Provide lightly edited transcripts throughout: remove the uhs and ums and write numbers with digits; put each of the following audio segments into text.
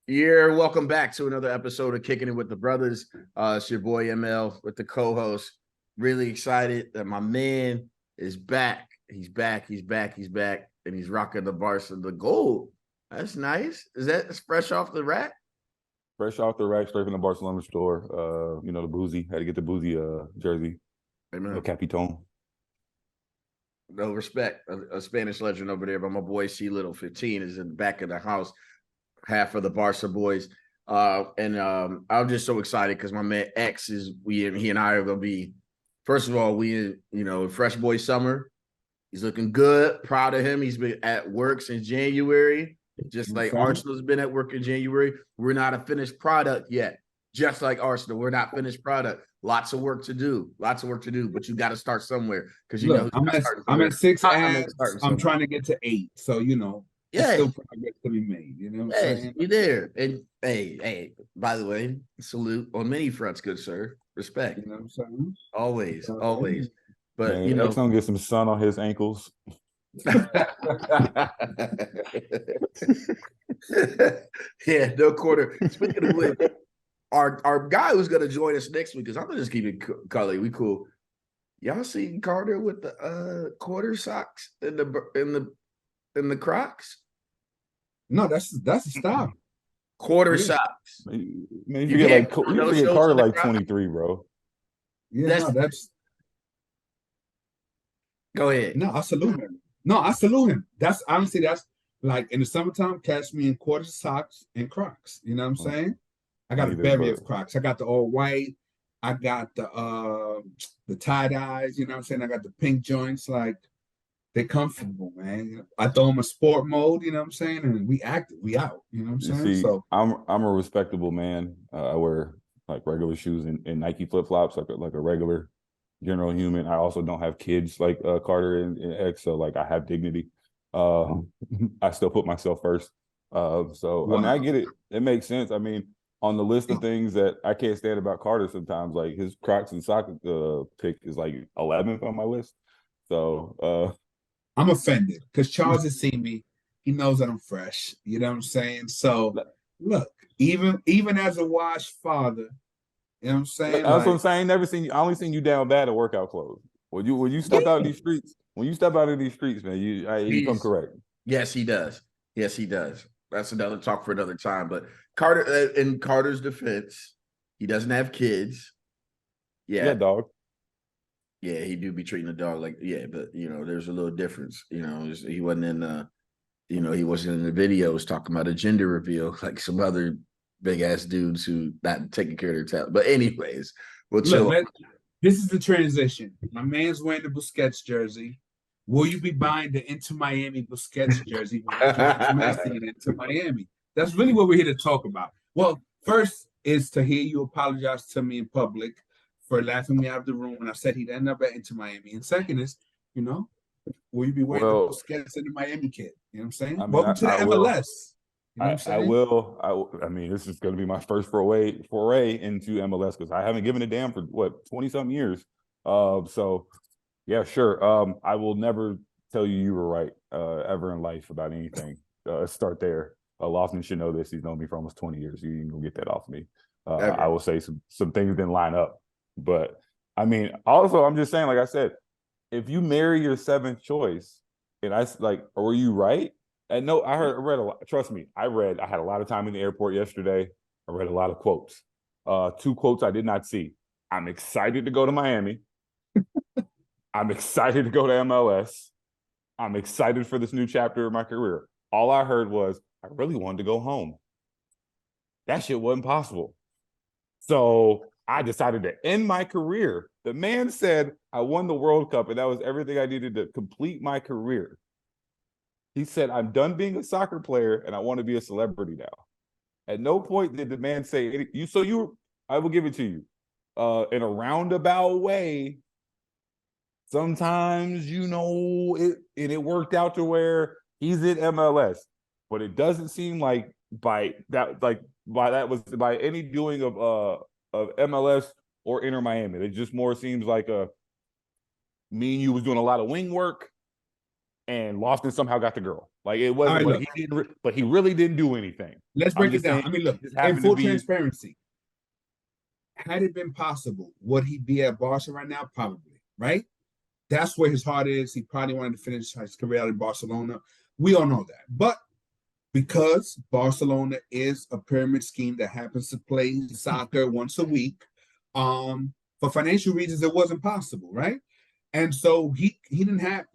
Yeah, welcome back to another episode of Kicking It with the Brothers. It's your boy ML with the co-host. Really excited that my man is back. He's back, and he's rocking the Barca the gold. That's nice. Is that fresh off the rack? Fresh off the rack, straight from the Barcelona store. The boozy. Had to get the boozy jersey. Amen. Capiton. No respect. A Spanish legend over there, but my boy C Little 15 is in the back of the house. Half of the Barca boys. I'm just so excited because my man X he and I are gonna be, first of all, Fresh Boy Summer. He's looking good, proud of him. He's been at work since January, just like Arsenal's been at work in January. We're not a finished product yet, just like Arsenal. We're not finished product. Lots of work to do, but you got to start somewhere because I'm at 6 ads. I'm trying to get to 8. So, it's still progress to be made. You know what I'm saying? You're there. And hey, by the way, salute on many fronts, good sir. Respect. You know what I'm saying? Always. But Man, X gonna get some sun on his ankles. Yeah, no quarter. Speaking of which, our guy who's gonna join us next week, because I'm gonna just keep it color. We cool. Y'all see Carter with the quarter socks in the Crocs? No, that's a style. Quarter socks. Man, you forget Carter like 23, bro. Yeah, that's Go ahead. No, I salute him. That's honestly, that's like in the summertime, catch me in quarter socks and Crocs. You know what I'm saying? I got a bevy of Crocs. I got the all white. I got the tie dyes. You know what I'm saying? I got the pink joints. Like, they're comfortable, man. I throw them a sport mode. You know what I'm saying? And we active. We out. You know what I'm saying? So I'm a respectable man. I wear like regular shoes and Nike flip flops, like a regular general human. I also don't have kids like Carter and X, so like I have dignity. I still put myself first. Wow. I mean, I get it. It makes sense. I mean, on the list of things that I can't stand about Carter sometimes, like his Crocs and sock pick is like 11th on my list. So I'm offended because Charles has seen me. He knows that I'm fresh. You know what I'm saying? So look, even as a washed father, you know what I'm saying? That's what I'm saying. Never seen you. I only seen you down bad at workout clothes. When you step out in these streets, man, you come correct. Yes, he does. That's another talk for another time. But Carter, in Carter's defense, he doesn't have kids. Yeah, dog. Yeah, he do be treating the dog like, but there's a little difference. He wasn't in he wasn't in the videos talking about a gender reveal like some other big ass dudes who not taking care of their talent. But anyways, this is the transition. My man's wearing the Busquets jersey. Will you be buying the Inter Miami Busquets jersey when he joins Messi in Inter Miami? That's really what we're here to talk about. Well, first is to hear you apologize to me in public for laughing me out of the room when I said he'd end up at Inter Miami. And second is, will you be wearing the Busquets in the Miami kit? You know what I'm saying? Welcome to the MLS. You know I will. I mean, this is going to be my first foray into MLS because I haven't given a damn for 20-something years. So yeah, sure. I will never tell you were right ever in life about anything. Start there. Lofton should know this. He's known me for almost 20 years. You can go get that off me. I will say some things didn't line up, but I mean, also I'm just saying, like I said, if you marry your seventh choice, and were you right? And no, I read a lot. Trust me, I had a lot of time in the airport yesterday. I read a lot of quotes. 2 quotes I did not see. I'm excited to go to Miami. I'm excited to go to MLS. I'm excited for this new chapter of my career. All I heard was, I really wanted to go home. That shit wasn't possible. So I decided to end my career. The man said, I won the World Cup, and that was everything I needed to complete my career. He said, I'm done being a soccer player and I want to be a celebrity now. At no point did the man say, I will give it to you. In a roundabout way, sometimes, it worked out to where he's in MLS, but it doesn't seem like by any doing of MLS or Inter Miami. It just more seems like me and you was doing a lot of wing work, and Lofton somehow got the girl. Like it wasn't, right, but look. he didn't. But he really didn't do anything. Let's I'm break it just down. saying, I mean, look, it just in happened to full be. transparency, had it been possible, would he be at Barca right now? Probably, right? That's where his heart is. He probably wanted to finish his career out in Barcelona. We all know that. But because Barcelona is a pyramid scheme that happens to play soccer once a week, for financial reasons, it wasn't possible, right? And so he didn't have,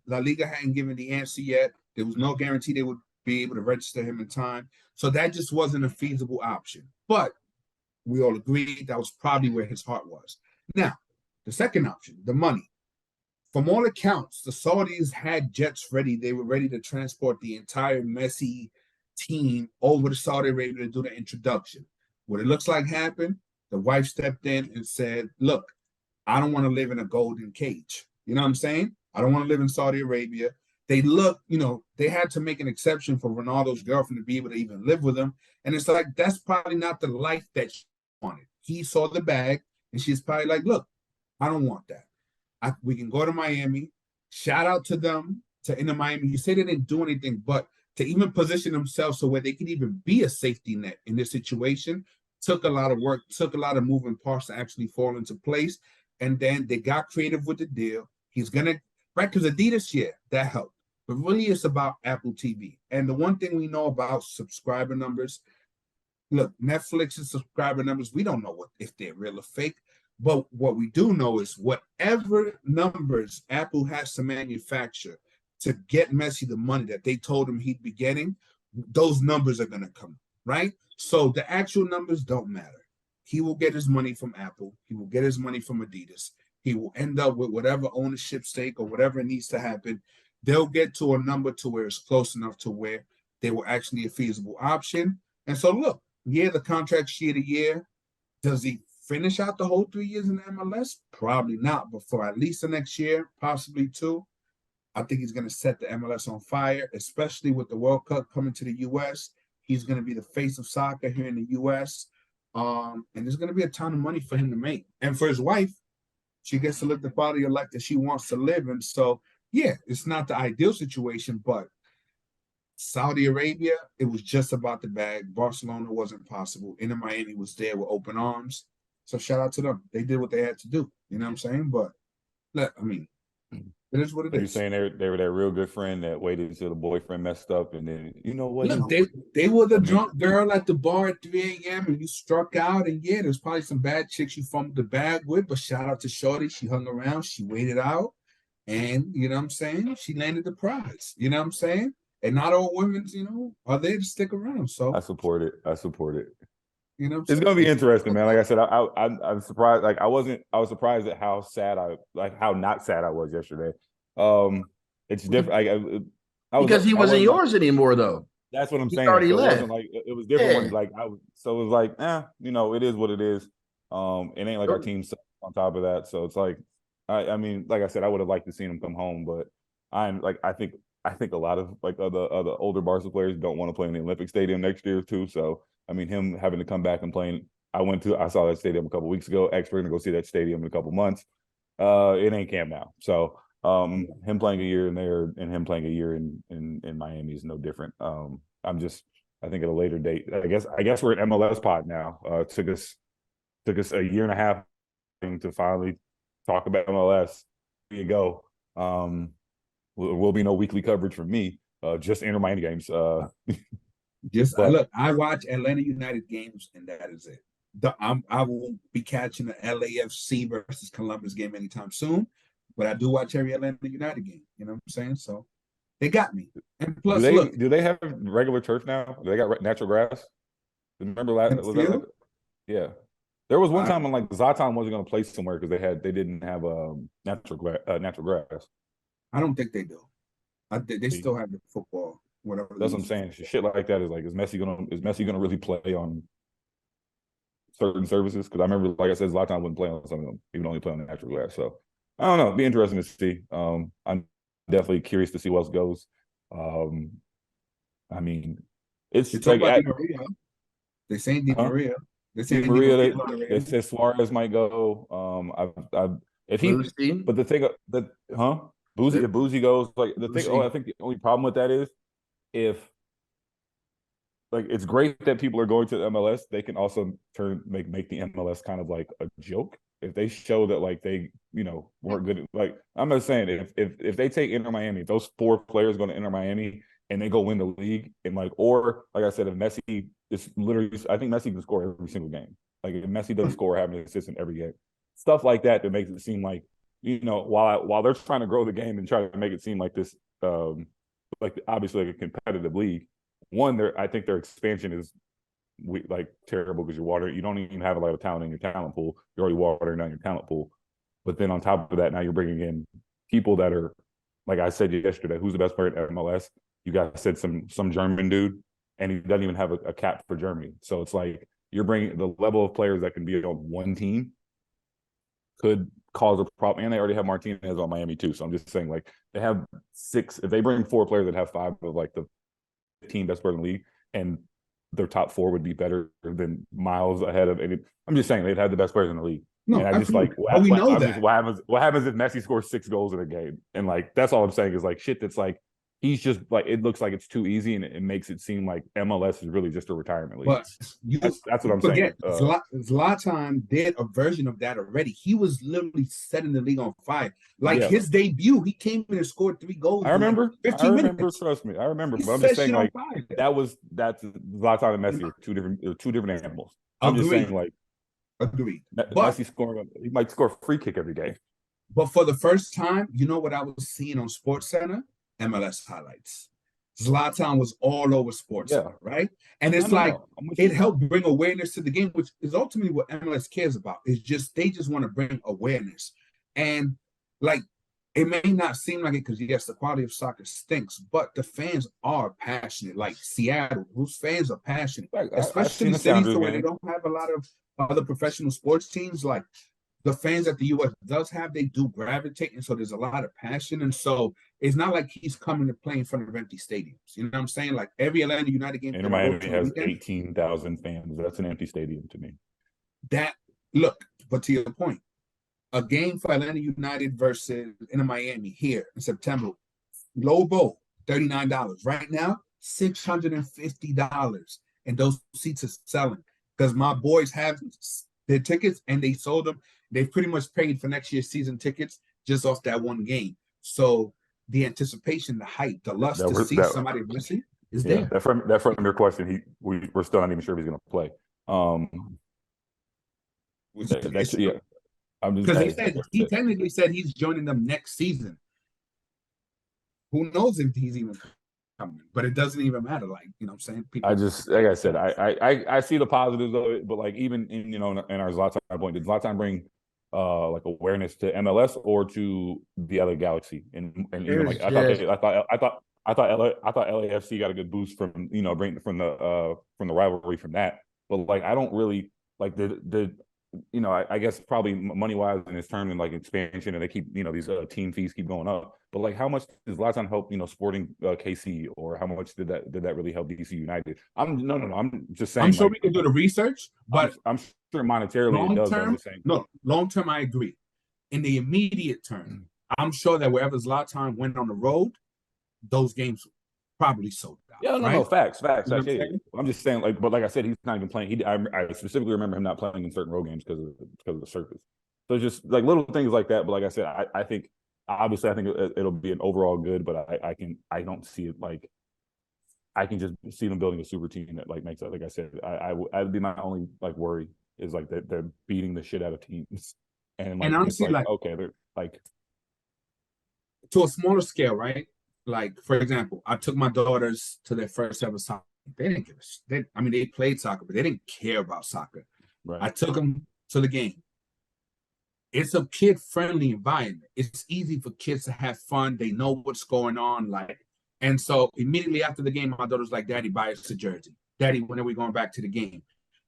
La Liga hadn't given the answer yet. There was no guarantee they would be able to register him in time. So that just wasn't a feasible option. But we all agreed that was probably where his heart was. Now, the second option, the money. From all accounts, the Saudis had jets ready. They were ready to transport the entire Messi team over to Saudi Arabia to do the introduction. What it looks like happened, the wife stepped in and said, look, I don't want to live in a golden cage. You know what I'm saying? I don't want to live in Saudi Arabia. They had to make an exception for Ronaldo's girlfriend to be able to even live with him. And it's like, that's probably not the life that she wanted. He saw the bag and she's probably like, look, I don't want that. We can go to Miami. Shout out to them, to Inter Miami. You say they didn't do anything, but to even position themselves so where they could even be a safety net in this situation took a lot of work, took a lot of moving parts to actually fall into place. And then they got creative with the deal. He's gonna, right? Because Adidas, yeah, that helped. But really, it's about Apple TV. And the one thing we know about subscriber numbers, look, Netflix's subscriber numbers, we don't know if they're real or fake. But what we do know is whatever numbers Apple has to manufacture to get Messi the money that they told him he'd be getting, those numbers are going to come, right? So the actual numbers don't matter. He will get his money from Apple. He will get his money from Adidas. He will end up with whatever ownership stake or whatever needs to happen. They'll get to a number to where it's close enough to where they were actually a feasible option. And so, look, yeah, the contract's year to year. Does he finish out the whole 3 years in the MLS? Probably not, but for at least the next year, possibly two, I think he's going to set the MLS on fire, especially with the World Cup coming to the U.S. He's going to be the face of soccer here in the U.S. And there's going to be a ton of money for him to make. And for his wife, she gets to live the quality of life that she wants to live. And so, yeah, it's not the ideal situation, but Saudi Arabia, it was just about the bag. Barcelona wasn't possible. Inter Miami was there with open arms. So shout out to them. They did what they had to do. You know what I'm saying? But I mean, it is what it Are you is. saying they were that real good friend that waited until the boyfriend messed up and then you know what? Look, they were the drunk girl at the bar at 3 a.m. and you struck out. And yeah, there's probably some bad chicks you fumbled the bag with, but shout out to Shorty. She hung around, she waited out, and you know what I'm saying? She landed the prize. You know what I'm saying? And not all women, are there to stick around. So I support it. I support it. you know what I'm It's saying? gonna be interesting, man. Like I said, I'm surprised. Like I was surprised at how sad how not sad I was yesterday. It's different. Because he wasn't yours anymore, though. That's what I'm He saying. already So it left. wasn't like it was different when Yeah. like so it was like, it is what it is. It ain't like our team's on top of that. So it's like I mean, like I said, I would have liked to see him come home, but I think a lot of like other older Barca players don't want to play in the Olympic Stadium next year too. So I mean, him having to come back and playing. I saw that stadium a couple weeks ago. We're gonna go see that stadium in a couple months. It ain't Camp now. So him playing a year in there and him playing a year in Miami is no different. I think at a later date. I guess we're at MLS pod now. Took us a year and a half to finally talk about MLS. Here you go. Will be no weekly coverage from me. Just Inter Miami games. Look, I watch Atlanta United games, and that is it. I won't be catching the LAFC versus Columbus game anytime soon, but I do watch every Atlanta United game. You know what I'm saying? So they got me. And plus, do they have regular turf now? Do they got natural grass? Remember was that yeah. There was one time when like Zlatan wasn't going to play somewhere because they didn't have natural grass. I don't think they do. They still have the football. Whatever. That's what I'm saying. Shit like that is like, is Messi gonna really play on certain services? Because I remember, like I said, Zlatan wouldn't play on some of them. He would only play on the natural grass. So I don't know. It'd be interesting to see. I'm definitely curious to see what else goes. I mean, it's like Di Maria. They saying Di Maria. They saying Di Maria. They said Suarez might go. But the thing that Boozy, if Boozy goes, like the thing. I think the only problem with that is if like it's great that people are going to the MLS, they can also make the MLS kind of like a joke. If they show that like they, weren't good at, like I'm not saying if they take Inter Miami, if those 4 players go to Inter Miami and they go win the league and like, or like I said, if Messi is literally, I think Messi can score every single game. Like if Messi doesn't score, have an assist in every game, stuff like that makes it seem like, while they're trying to grow the game and try to make it seem like this, like obviously like a competitive league. One, I think their expansion is terrible because you don't even have a lot of talent in your talent pool. You're already watering down your talent pool. But then on top of that, now you're bringing in people that are, like I said yesterday, who's the best player at MLS? You guys said some German dude, and he doesn't even have a cap for Germany. So it's like you're bringing the level of players that can be on one team could cause a problem. And they already have Martinez on Miami too. So I'm just saying, like, they have 6. If they bring 4 players that have 5 of like the 15 best players in the league, and their top 4 would be better than miles ahead of any. I'm just saying they'd have the best players in the league. No, and I just like what happens if Messi scores 6 goals in a game? And like that's all I'm saying is like shit that's like he's just like it looks like it's too easy and it makes it seem like MLS is really just a retirement league. But that's what I'm saying. Zlatan did a version of that already. He was literally setting the league on fire. His debut, he came in and scored 3 goals. I remember. Like 15 minutes. Trust me, I remember. But I'm just saying like that's Zlatan and Messi are two different animals. I'm just saying like. Agreed. Messi scoring, he might score a free kick every game. But for the first time, you know what I was seeing on SportsCenter? MLS highlights. Zlatan was all over SportsCenter, right? And it's it helped bring awareness to the game, which is ultimately what MLS cares about. It's just they just want to bring awareness. And like it may not seem like it because yes, the quality of soccer stinks, but the fans are passionate. Like Seattle, whose fans are passionate, especially in cities where they don't have a lot of other professional sports teams. Like the fans that the U.S. does have, they do gravitate, and so there's a lot of passion. And so it's not like he's coming to play in front of empty stadiums. You know what I'm saying? Like every Atlanta United game, Inter Miami has 18,000 fans. That's an empty stadium to me. But to your point, a game for Atlanta United versus Inter Miami here in September, low bowl, $39. Right now, $650, and those seats are selling because my boys have their tickets and they sold them. They've pretty much paid for next year's season tickets just off that one game. So the anticipation, the hype, the lust to see somebody missing is there. That from your question, we're still not even sure if he's going to play. Because he technically said he's joining them next season. Who knows if he's even coming? But it doesn't even matter. Like, you know what I'm saying? I just, like I said, I see the positives of it, but like even in our Zlatan point, did Zlatan bring like awareness to MLS or to the LA Galaxy? And even like I thought LAFC got a good boost from bringing from the rivalry from that. But like I don't really like I guess probably money wise in its terms and like expansion, and they keep these team fees keep going up. But like, how much does Zlatan help Sporting KC, or how much did that really help DC United? I'm just saying. I'm sure we can do the research, but I'm sure monetarily it does. I'm just saying. No, long term I agree. In the immediate term, I'm sure that wherever Zlatan went on the road, those games probably sold out. Yeah, no, facts. I'm just saying, like, but like I said, he's not even playing. I specifically remember him not playing in certain road games because of the surface. So just like little things like that. But like I said, I think obviously it'll be an overall good, but I don't see it like I can just see them building a super team that like makes it. Like I said, I'd be my only like worry is like that they're beating the shit out of teams, and honestly, like okay, they're like to a smaller scale, right? Like, for example, I took my daughters to their first ever soccer. They didn't give a shit. They played soccer, but they didn't care about soccer. Right. I took them to the game. It's a kid-friendly environment. It's easy for kids to have fun. They know what's going on. And so immediately after the game, my daughter's like, "Daddy, buy us a jersey. Daddy, when are we going back to the game?"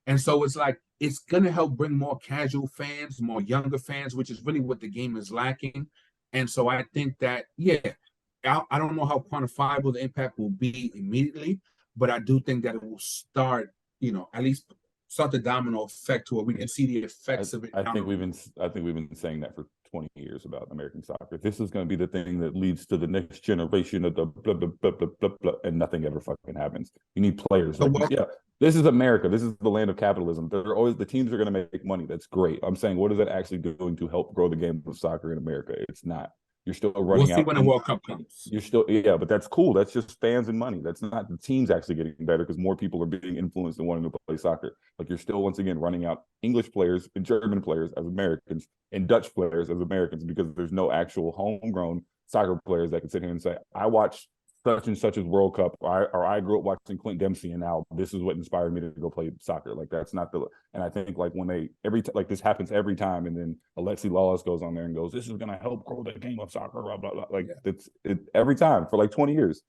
And so it's like, it's going to help bring more casual fans, more younger fans, which is really what the game is lacking. And so I think that, I don't know how quantifiable the impact will be immediately, but I do think that it will start, at least start the domino effect to where we can see the effects of it. I think we've been saying that for 20 years about American soccer. This is going to be the thing that leads to the next generation of the blah, blah, blah, blah, blah, blah, and nothing ever fucking happens. You need players. This is America. This is the land of capitalism. The teams are going to make money. That's great. I'm saying, what is that actually doing to help grow the game of soccer in America? It's not. You're still running out. We'll see when the World Cup comes. You're still, yeah, but that's cool. That's just fans and money. That's not the teams actually getting better because more people are being influenced and wanting to play soccer. Like you're still once again running out English players and German players as Americans and Dutch players as Americans because there's no actual homegrown soccer players that can sit here and say, I watched such and such as World Cup, or I grew up watching Clint Dempsey, and now this is what inspired me to go play soccer. Like that's not the. And I think like when this happens every time, and then Alexi Lawless goes on there and goes, "This is going to help grow the game of soccer." Blah blah blah. Like it's every time for like 20 years.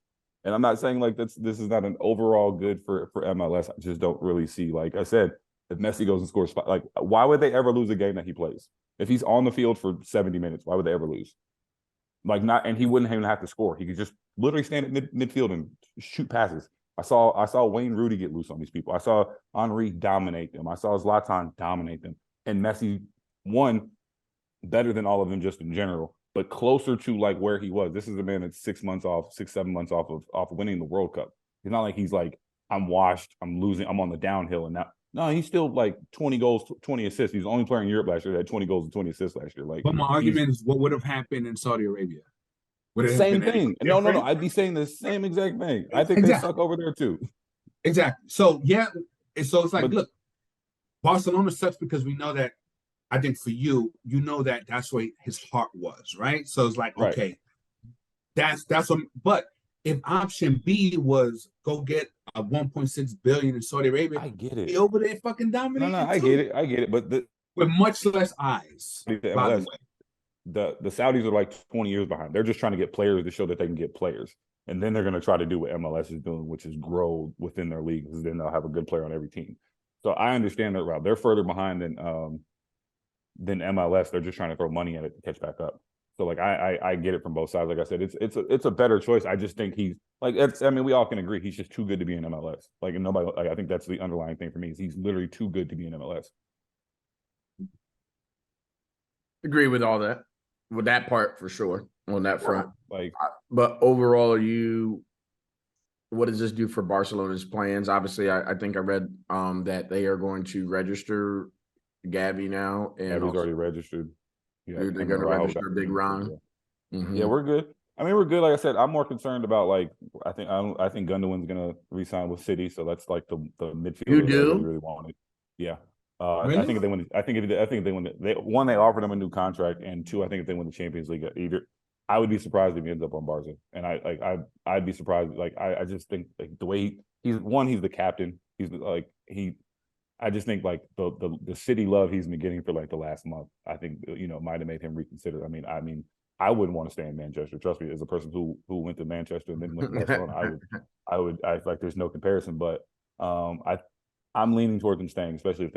And I'm not saying like this is not an overall good for MLS. I just don't really see. Like I said, if Messi goes and scores, like why would they ever lose a game that he plays? If he's on the field for 70 minutes, why would they ever lose? Like and he wouldn't even have to score. He could just literally stand at midfield and shoot passes. I saw Wayne Rooney get loose on these people. I saw Henry dominate them. I saw Zlatan dominate them. And Messi won better than all of them just in general, but closer to like where he was. This is a man that's 7 months off of winning the World Cup. It's not like he's like, I'm washed, I'm losing, I'm on the downhill. And now, no, he's still like 20 goals, 20 assists. He's the only player in Europe last year that had 20 goals and 20 assists last year. Like, but my argument is, what would have happened in Saudi Arabia? Same thing. No. I'd be saying the same exact thing. I think they suck over there too. Exactly. So yeah, it's like, look, Barcelona sucks because we know that. I think for you, you know that's where his heart was, right? So it's like, okay, that's what. But if option B was go get a 1.6 billion in Saudi Arabia, I get it. Be over there fucking dominating. No, I get it. But with much less eyes. By the way. The Saudis are like 20 years behind. They're just trying to get players to show that they can get players. And then they're going to try to do what MLS is doing, which is grow within their league, because then they'll have a good player on every team. So I understand that route. They're further behind than MLS. They're just trying to throw money at it to catch back up. So like I get it from both sides. Like I said, it's a better choice. I just think he's like we all can agree he's just too good to be in MLS. Like, and nobody, like, I think that's the underlying thing for me is he's literally too good to be in MLS. Agree with all that. With that part for sure on that front. Like, but overall, what does this do for Barcelona's plans? Obviously, I think I read that they are going to register Gavi now, and Gavi's already registered. Yeah, they're going to register Big Ron. Yeah. Mm-hmm. Yeah, we're good. I mean, we're good. Like I said, I'm more concerned about like I think Gundogan's going to re-sign with City, so that's like the midfielder you do? that really wanted. Yeah. Really? I think if they win, they offered him a new contract, and two, I think if they win the Champions League, I would be surprised if he ends up on Barca, and I'd be surprised. Like I just think like the way he's the captain. I just think like the City love he's been getting for like the last month, I think might have made him reconsider. I mean, I wouldn't want to stay in Manchester. Trust me, as a person who went to Manchester and then went to Barcelona, I would like there's no comparison, but I'm leaning towards them staying, especially if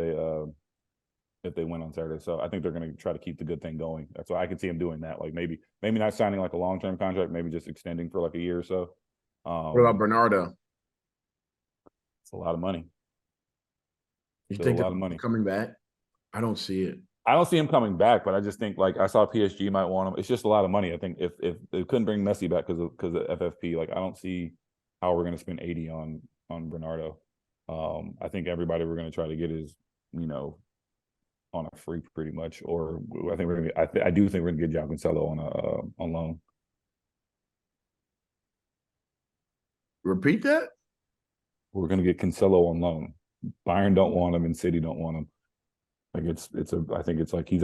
they win on Saturday. So I think they're going to try to keep the good thing going. That's why I can see them doing that. Like maybe not signing like a long-term contract, maybe just extending for like a year or so. What about Bernardo? It's a lot of money. You think a lot of money coming back? I don't see it. I don't see him coming back, but I just think like I saw PSG might want him. It's just a lot of money. I think if they couldn't bring Messi back because of FFP, like I don't see how we're going to spend 80 on Bernardo. I think everybody we're going to try to get is, on a free pretty much, or I think I do think we're going to get João Cancelo on loan. Repeat that? We're going to get Cancelo on loan. Bayern don't want him and City don't want him. Like I think it's like he's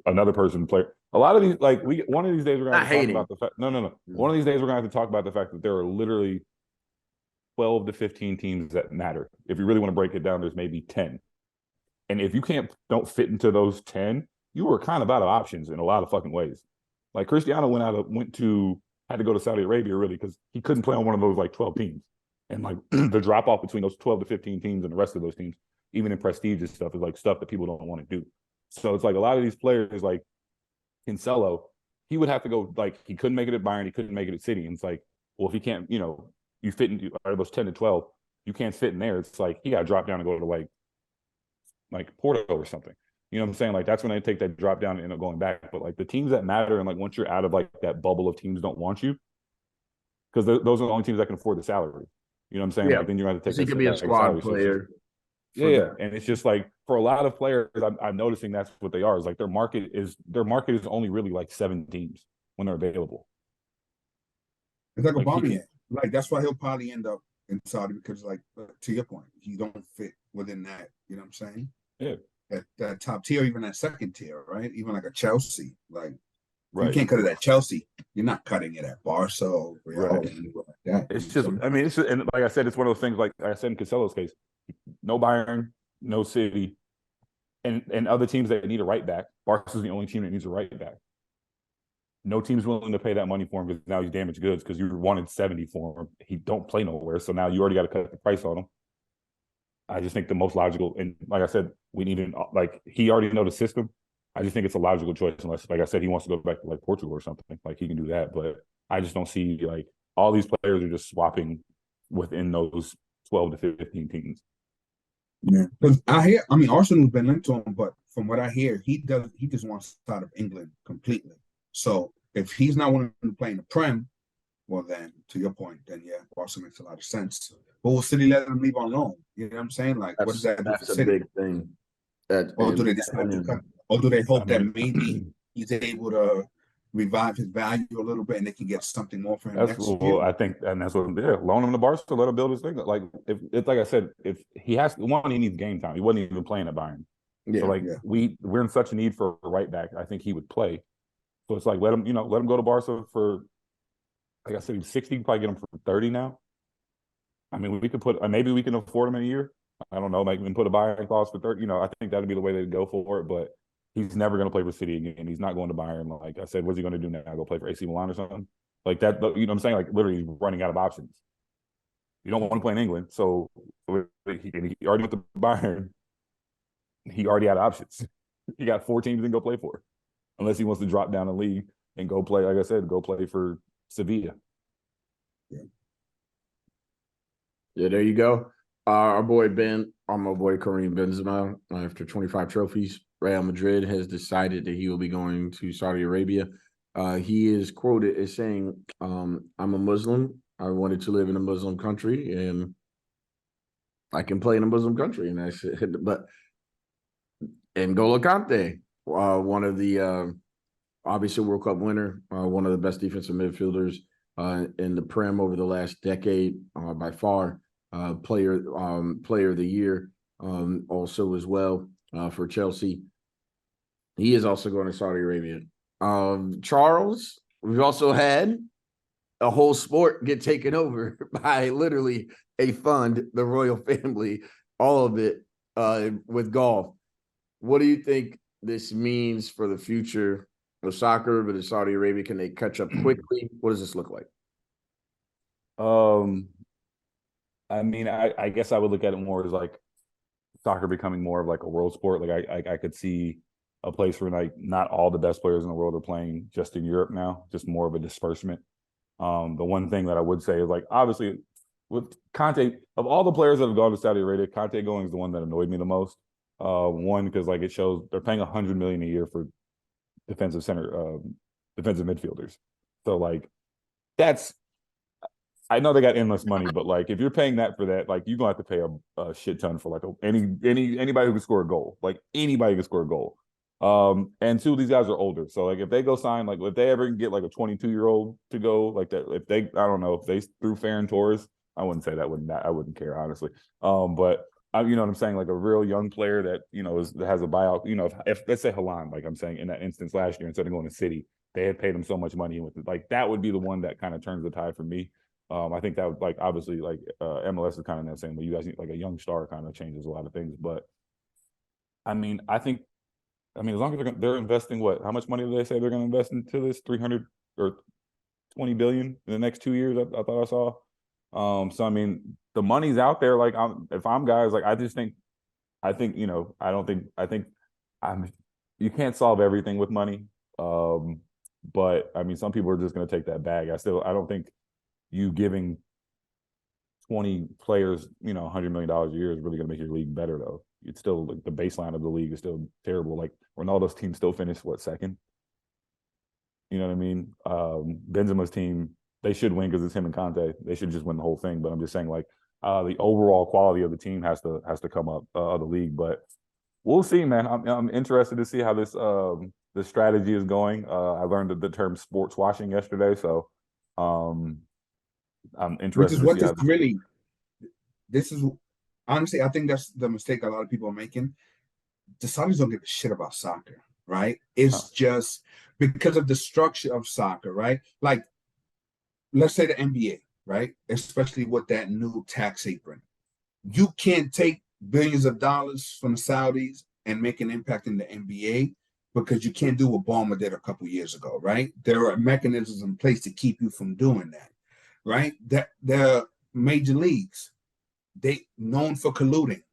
another person player. A lot of these, like one of these days we're going to talk about the fact. No. One of these days we're going to have to talk about the fact that there are literally 12 to 15 teams that matter. If you really want to break it down, there's maybe 10. And if you don't fit into those 10, you were kind of out of options in a lot of fucking ways. Like Cristiano had to go to Saudi Arabia really because he couldn't play on one of those like 12 teams. And like the drop off between those 12 to 15 teams and the rest of those teams, even in prestigious stuff, is like stuff that people don't want to do. So it's like a lot of these players, like Cancelo, he would have to go, like he couldn't make it at Bayern, he couldn't make it at City. And it's like, well, if he can't, you fit in those 10 to 12, you can't fit in there. It's like he got to drop down and go to like Porto or something. You know what I'm saying? Like that's when they take that drop down and end up going back. But like the teams that matter, and like once you're out of like that bubble of teams don't want you, because those are the only teams that can afford the salary. You know what I'm saying? Yeah, Like then you have to take he that could be a salary. squad So it's just, player. yeah, and it's just like for a lot of players, I'm noticing that's what they are. Is like their market is only really like 7 teams when they're available. It's like Like he Aubameyang. can, Like that's why he'll probably end up in Saudi because, like, to your point, he don't fit within that. You know what I'm saying? yeah, That top tier, even that second tier, right? Even like a Chelsea. Like if you right, can't cut it at Chelsea, you're not cutting it at Barca or Real right. or anywhere like that. It's You just, know what I mean, it's just, and like I said, it's one of those things. Like I said in Cancelo's case, no Bayern, no City, and other teams that need a right back. Barca's the only team that needs a right back. No team's willing to pay that money for him because now he's damaged goods because you wanted 70 for him. He don't play nowhere, so now you already got to cut the price on him. I just think the most logical, and like I said, we need an like he already know the system. I just think it's a logical choice unless, like I said, he wants to go back to like Portugal or something. Like he can do that, but I just don't see like all these players are just swapping within those 12 to 15 teams. Yeah, because I mean, Arsenal's been linked to him, but from what I hear, he just wants out of England completely. So if he's not wanting to play in the Prem, well, then to your point, then yeah, Arsenal makes a lot of sense. But will City let him leave on loan? You know what I'm saying? Like, what does that do for That's a City? big thing. That Or do in they my decide to cut? opinion, Or do they I hope that mean, maybe he's able to revive his value a little bit and they can get something more for him that's next year? I think, and that's what loan him to Barca, let him build his thing. Like if it's like I said, if he has one, he needs game time. He wasn't even playing at Bayern, so yeah. like Yeah. we're in such a need for a right back. I think he would play. So it's like let him go to Barca for, like I said, he's 60. Probably get him for 30 now. I mean, we could put maybe we can afford him in a year. I don't know, maybe we can put a buy-in clause for 30. I think that'd be the way they'd go for it. But he's never going to play for City again. He's not going to Bayern. Like I said, what's he going to do now? Go play for AC Milan or something like that? You know what I'm saying? Like literally, he's running out of options. You don't want to play in England, so he already went to Bayern. He already had options. He got 4 teams to go play for, unless he wants to drop down the league and go play. Like I said, go play for Sevilla. Yeah, there you go. Our boy my boy Kareem Benzema, after 25 trophies, Real Madrid has decided that he will be going to Saudi Arabia. He is quoted as saying, I'm a Muslim. I wanted to live in a Muslim country, and I can play in a Muslim country. And I said, but N'Golo Kante, one of the obviously World Cup winner, one of the best defensive midfielders in the Prem over the last decade, by far. Player of the year, also as well, for Chelsea. He is also going to Saudi Arabia. Charles, we've also had a whole sport get taken over by literally a fund, the royal family, all of it, with golf. What do you think this means for the future of soccer? But in Saudi Arabia, can they catch up quickly? What does this look like? I mean, I guess I would look at it more as like soccer becoming more of like a world sport. Like I could see a place where like not all the best players in the world are playing just in Europe now, just more of a disbursement. The one thing that I would say is like obviously with Conte, of all the players that have gone to Saudi Arabia, Conte going is the one that annoyed me the most. One, because like it shows they're paying $100 million a year for defensive midfielders. So like that's, I know they got endless money, but like if you're paying that for that, like you're gonna have to pay a shit ton for like anybody who can score a goal. Like anybody can score a goal. And 2 of these guys are older. So like if they go sign, like if they ever get like a 22-year-old to go, like that, if they, I don't know, if they threw Ferran Torres, I wouldn't say that I wouldn't care, honestly. But you know what I'm saying? Like a real young player that, has a buyout, if let's say Haaland, like I'm saying in that instance last year, instead of going to City, they had paid him so much money with it. Like that would be the one that kind of turns the tide for me. I think that would, like, obviously, like MLS is kind of in that same way. You guys need like a young star kind of changes a lot of things. But I mean, as long as they're investing how much money do they say they're going to invest into this? 300 or 20 billion in the next 2 years. I thought I saw. So I mean, the money's out there. Like if I'm guys, like I think you can't solve everything with money. But I mean, some people are just going to take that bag. I don't think you giving 20 players, $100 million a year is really going to make your league better, though. It's still like the baseline of the league is still terrible. Like Ronaldo's team still finished second? You know what I mean? Benzema's team, they should win because it's him and Conte. They should just win the whole thing. But I'm just saying, like, the overall quality of the team has to come up of the league. But we'll see, man. I'm interested to see how this strategy is going. I learned the term sports washing yesterday, so I'm interested. Which is to what see this really. This is honestly, I think that's the mistake a lot of people are making. The Saudis don't give a shit about soccer, right? It's just because of the structure of soccer, right? Like, let's say the NBA, right? Especially with that new tax apron. You can't take billions of dollars from the Saudis and make an impact in the NBA because you can't do what Balmer did a couple years ago, right? There are mechanisms in place to keep you from doing that, right? That the major leagues, they known for colluding.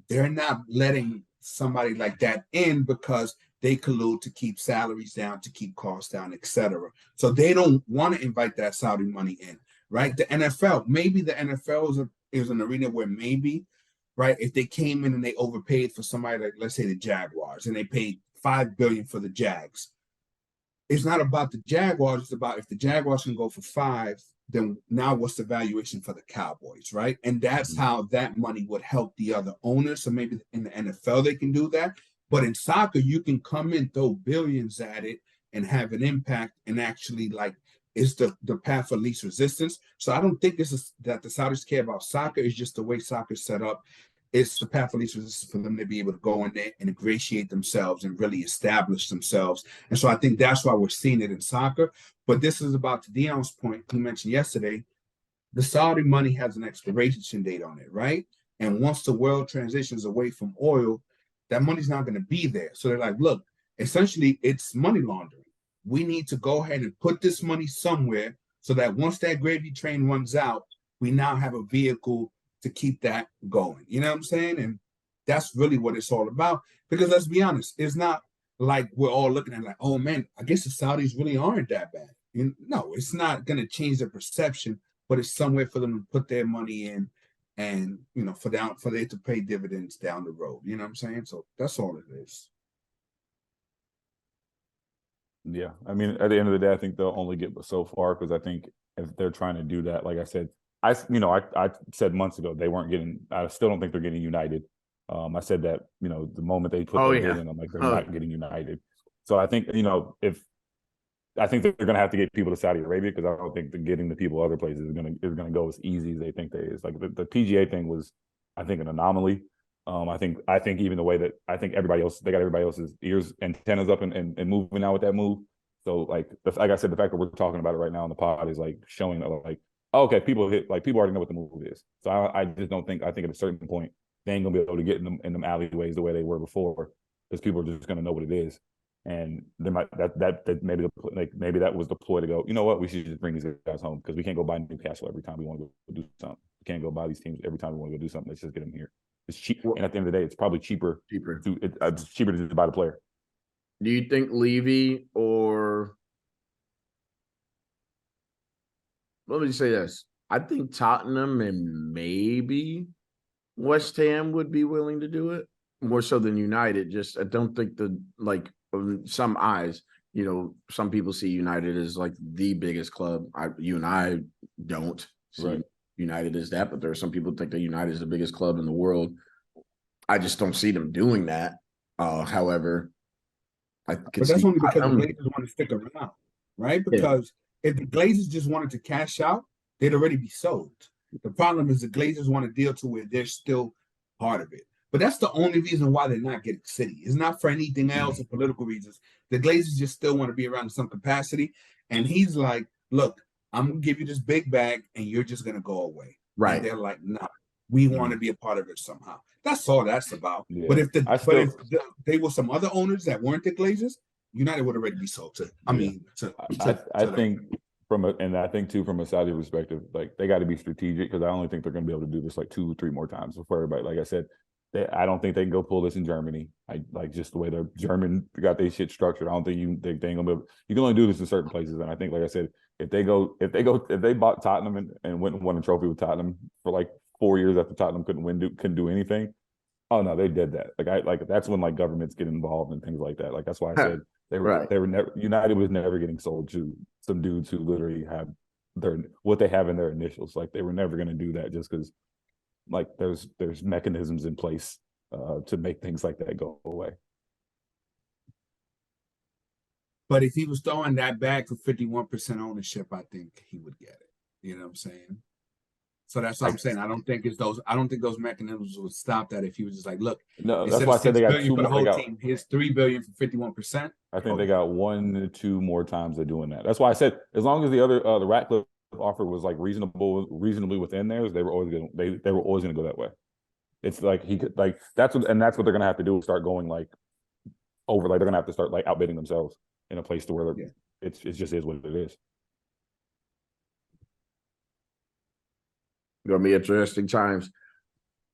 They're not letting somebody like that in because they collude to keep salaries down, to keep costs down, etc. So they don't want to invite that Saudi money in, right? The NFL, maybe the NFL is an arena where maybe, right, if they came in and they overpaid for somebody like, let's say, the Jaguars, and they paid $5 billion for the Jags. It's not about the Jaguars. It's about if the Jaguars can go for $5, then now what's the valuation for the Cowboys, right? And that's how that money would help the other owners. So maybe in the NFL they can do that. But in soccer, you can come in, throw billions at it, and have an impact, and actually, like, it's the path of least resistance. So I don't think this is that the Saudis care about soccer. It's just the way soccer's set up. It's the path of least resistance for them to be able to go in there and ingratiate themselves and really establish themselves. And so I think that's why we're seeing it in soccer. But this is about, to Deion's point, he mentioned yesterday, the Saudi money has an expiration date on it, right? And once the world transitions away from oil, that money's not going to be there. So they're like, look, essentially, it's money laundering. We need to go ahead and put this money somewhere so that once that gravy train runs out, we now have a vehicle to keep that going. You know what I'm saying? And that's really what it's all about. Because let's be honest, it's not like we're all looking at like, oh man, I guess the Saudis really aren't that bad. No, it's not going to change the perception, but it's somewhere for them to put their money in, and for they to pay dividends down the road. You know what I'm saying? So that's all it is. Yeah, I mean, at the end of the day, I think they'll only get so far, because I think if they're trying to do that, like I said, I said months ago they weren't getting. I still don't think they're getting united. I said that the moment they put their bid in, I'm like, they're not getting united. So I think I think they're going to have to get people to Saudi Arabia, because I don't think getting the people other places is going to go as easy as they think they is. Like the PGA thing was, I think, an anomaly. I think even the way that I think they got everybody else's ears, antennas up and moving out with that move. So like I said, the fact that we're talking about it right now on the pod is like showing that, like, okay, people already know what the move is. So I just don't think, I think at a certain point they ain't gonna be able to get in them alleyways the way they were before, because people are just gonna know what it is. And they might that maybe that was the ploy to go, you know what, we should just bring these guys home, because we can't go buy Newcastle every time we want to go do something. We can't go buy these teams every time we want to go do something. Let's just get them here. It's cheap, and at the end of the day, it's probably cheaper. It's cheaper to just buy the player. Do you think Levy, or let me say this? I think Tottenham and maybe West Ham would be willing to do it more so than United. Just I don't think some eyes, some people see United as like the biggest club. You and I don't see United as that, but there are some people who think that United is the biggest club in the world. I just don't see them doing that. However, but that's only because the Glazers want to stick around, right? Because if the Glazers just wanted to cash out, they'd already be sold. The problem is the Glazers want a deal to where they're still part of it. But that's the only reason why they're not getting City. It's not for anything else or political reasons. The Glazers just still want to be around in some capacity. And he's like, look, I'm going to give you this big bag and you're just going to go away. Right. And they're like, no, we want to be a part of it somehow. That's all that's about. Yeah. But if they were some other owners that weren't the Glazers, United would already be sold to. I think from a Saudi perspective, like they got to be strategic, because I only think they're going to be able to do this like 2-3 more times before everybody. Like I said, I don't think they can go pull this in Germany. I like just the way the German got their shit structured. I don't think they ain't gonna be able, you can only do this in certain places. And I think, like I said, if they bought Tottenham and went and won a trophy with Tottenham for like 4 years after Tottenham couldn't do anything. Oh no, they did that. That's when like governments get involved and things like that. Like that's why I said Right. they were never United was never getting sold to some dudes who literally have what they have in their initials. Like they were never going to do that just because like there's mechanisms in place to make things like that go away. But if he was throwing that back for 51% ownership, I think he would get it. You know what I'm saying? So that's what I'm saying. I don't think those mechanisms would stop that if he was just like, look, No, that's instead why I of said they 6 got billion two for the more. whole team, here's 3 billion for 51%. I think they got 1 to 2 more times of doing that. That's why I said as long as the other the Ratcliffe offer was like reasonably within theirs, they were always gonna go that way. It's like he could like that's what they're gonna have to do, start going like over, like they're gonna have to start like outbidding themselves in a place to where it just is what it is. Gonna be interesting times.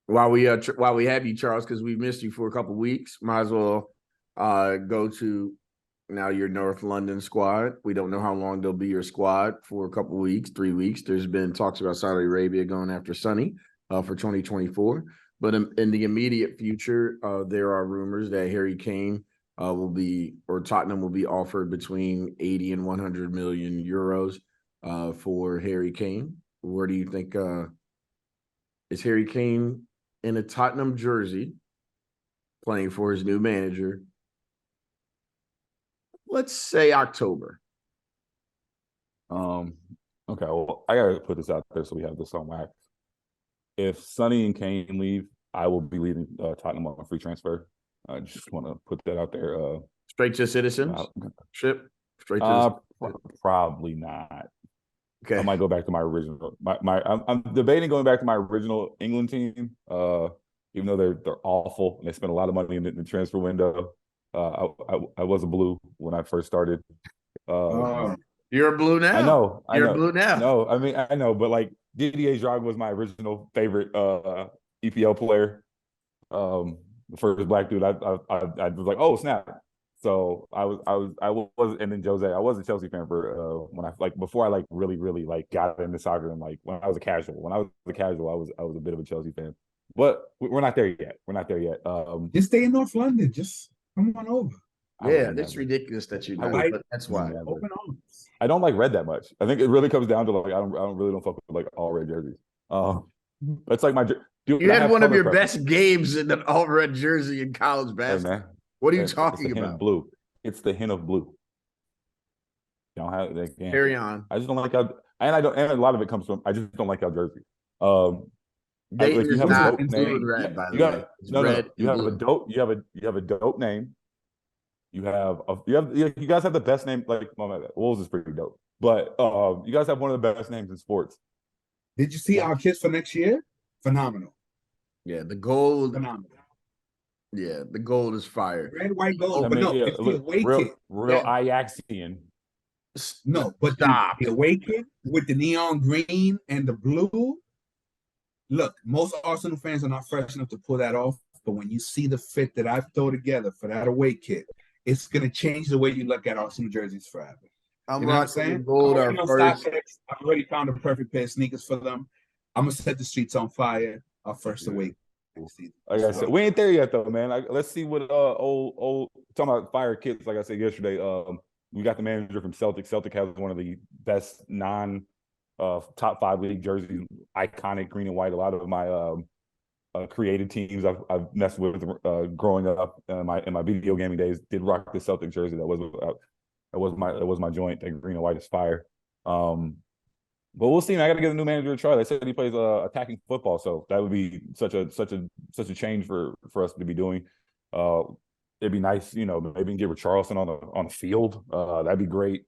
While we have you, Charles, because we missed you for a couple weeks, might as well go to now your North London squad. We don't know how long they'll be your squad for a couple weeks, 3 weeks. There's been talks about Saudi Arabia going after Sonny for 2024. But in the immediate future, there are rumors that Harry Kane Tottenham will be offered between 80 and 100 million euros for Harry Kane. Where do you think is Harry Kane in a Tottenham jersey playing for his new manager? Let's say October. Okay, well, I gotta put this out there so we have this on wax. If Sonny and Kane leave, I will be leaving Tottenham on a free transfer. I just want to put that out there. Straight to citizenship? Straight to probably not. Okay. I might go back to my original. I'm debating going back to my original England team. Even though they're awful and they spent a lot of money in the transfer window. I was a blue when I first started. You're a blue now. I know. You're a blue now. No, I mean I know, but like Didier Drogba was my original favorite EPL player. The first black dude. I was like, oh snap. So I was, and then Jose. I was a Chelsea fan for when I before I really got into soccer, and like when I was a casual. When I was a casual, I was a bit of a Chelsea fan. But we're not there yet. We're not there yet. Just stay in North London. Just come on over. Yeah, it's ridiculous that you know. But that's why. Open arms. I don't like red that much. I think it really comes down to like I don't fuck with like all red jerseys. It's like you had one of your best games in an all red jersey in college basketball. Hey, what are you talking about? Blue. It's the hint of blue. You don't have that. Carry on. I just don't like how, and a lot of it comes from. I just don't like our jersey. Dayton is not blue and red, by the way. No. You have a dope name. You guys have the best name. Like Wolves is pretty dope, but you guys have one of the best names in sports. Did you see our kids for next year? Phenomenal. Yeah, the gold. Phenomenal. Yeah, the gold is fire. Red, white, gold. But no, it's the away kit. Real Ajaxian. No, but the away kit with the neon green and the blue. Look, most Arsenal fans are not fresh enough to pull that off. But when you see the fit that I've thrown together for that away kit, it's going to change the way you look at Arsenal jerseys forever. You know what I'm saying? Gold our first. I've already found a perfect pair of sneakers for them. I'm going to set the streets on fire. Our first away. Like I said, we ain't there yet though, man. Let's see what old talking about fire kits. Like I said yesterday, we got the manager from Celtic. Celtic has one of the best non top 5 league jerseys, iconic green and white. A lot of my created teams I've messed with growing up in my video gaming days did rock the Celtic jersey. That was my joint. That green and white is fire. But we'll see. I got to get a new manager to try. They said he plays attacking football, so that would be such a change for us to be doing. It'd be nice, maybe get Richarlison on the field. That'd be great.